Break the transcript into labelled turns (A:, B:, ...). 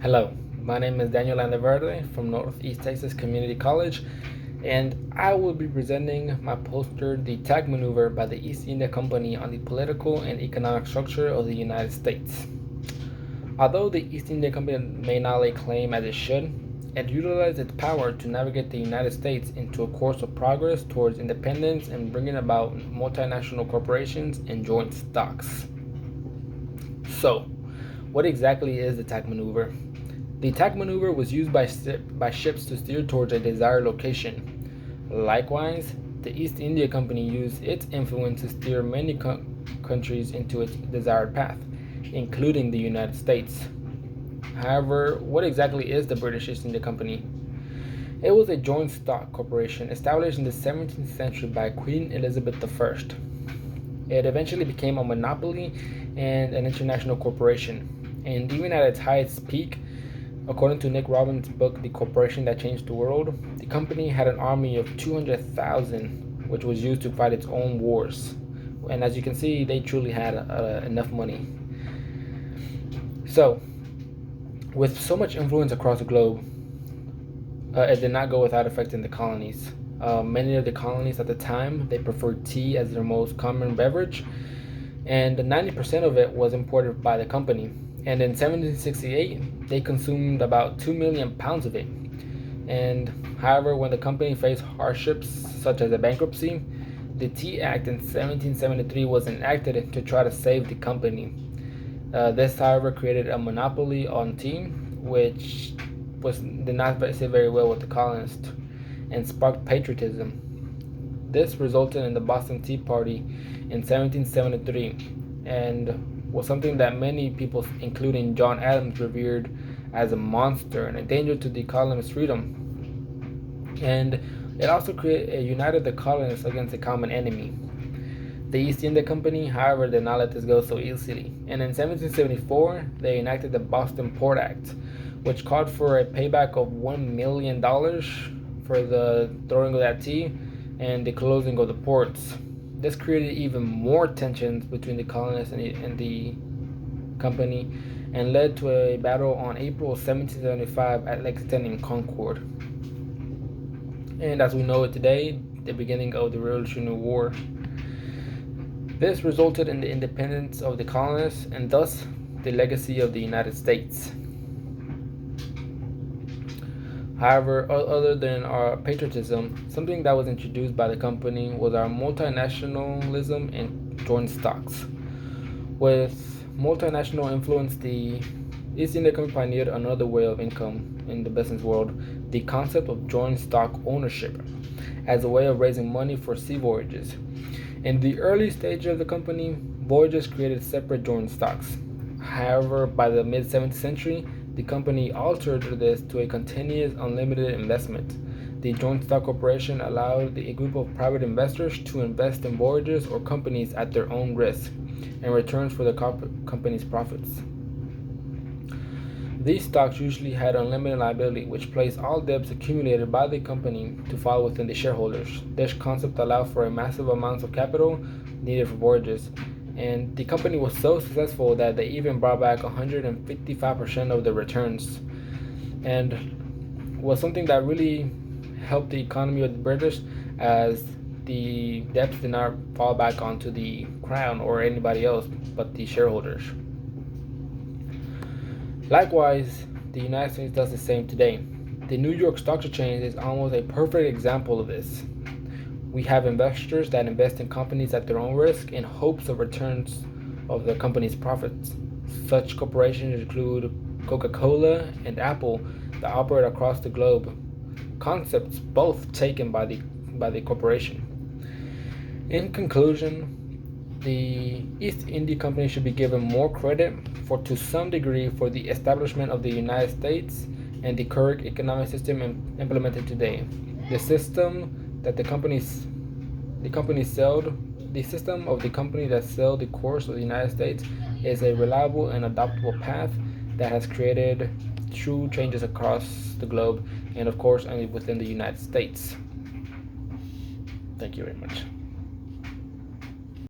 A: Hello, my name is Daniel Landaverde from Northeast Texas Community College, and I will be presenting my poster, The Tag Maneuver by the East India Company on the Political and Economic Structure of the United States. Although the East India Company may not lay claim as it should, it utilized its power to navigate the United States into a course of progress towards independence and bringing about multinational corporations and joint stocks. So, what exactly is the tag maneuver? The tag maneuver was used by ships to steer towards a desired location. Likewise, the East India Company used its influence to steer many countries into its desired path, including the United States. However, what exactly is the British East India Company? It was a joint stock corporation established in the 17th century by Queen Elizabeth I. It eventually became a monopoly and an international corporation, and even at its highest peak, according to Nick Robbins' book, The Corporation That Changed the World, the company had an army of 200,000, which was used to fight its own wars. And as you can see, they truly had enough money. So, with so much influence across the globe, it did not go without affecting the colonies. Many of the colonies at the time, they preferred tea as their most common beverage, and 90% of it was imported by the company. And in 1768, they consumed about 2 million pounds of it. And however, when the company faced hardships such as a bankruptcy, the Tea Act in 1773 was enacted to try to save the company. This, however, created a monopoly on tea, which did not sit very well with the colonists and sparked patriotism. This resulted in the Boston Tea Party in 1773 and was something that many people, including John Adams, revered as a monster and a danger to the colonists' freedom. And it also united the colonists against a common enemy. The East India Company, however, did not let this go so easily, and in 1774 they enacted the Boston Port Act, which called for a payback of $1 million for the throwing of that tea and the closing of the ports. This created even more tensions between the colonists and the company and led to a battle on April 1775 at Lexington in Concord. And as we know it today, the beginning of the Revolutionary War. This resulted in the independence of the colonists and thus the legacy of the United States. However, other than our patriotism, something that was introduced by the company was our multinationalism and joint stocks. With multinational influence, the East India Company pioneered another way of income in the business world, the concept of joint stock ownership, as a way of raising money for sea voyages. In the early stage of the company, voyages created separate joint stocks. However, by the mid-17th century, the company altered this to a continuous unlimited investment. The joint stock corporation allowed a group of private investors to invest in voyages or companies at their own risk in return for the company's profits. These stocks usually had unlimited liability, which placed all debts accumulated by the company to fall within the shareholders. This concept allowed for a massive amounts of capital needed for voyages, and the company was so successful that they even brought back 155% of the returns, and was something that really helped the economy of the British, as the debts did not fall back onto the crown or anybody else but the shareholders. Likewise, the United States does the same today. The New York Stock Exchange is almost a perfect example of this. We have investors that invest in companies at their own risk in hopes of returns of the company's profits. Such corporations include Coca-Cola and Apple that operate across the globe, concepts both taken by the corporation. In conclusion, the East India Company should be given more credit to some degree for the establishment of the United States and the current economic system implemented today. The system that the company sailed the course of the United States is a reliable and adoptable path that has created true changes across the globe and of course only within the United States. Thank you very much.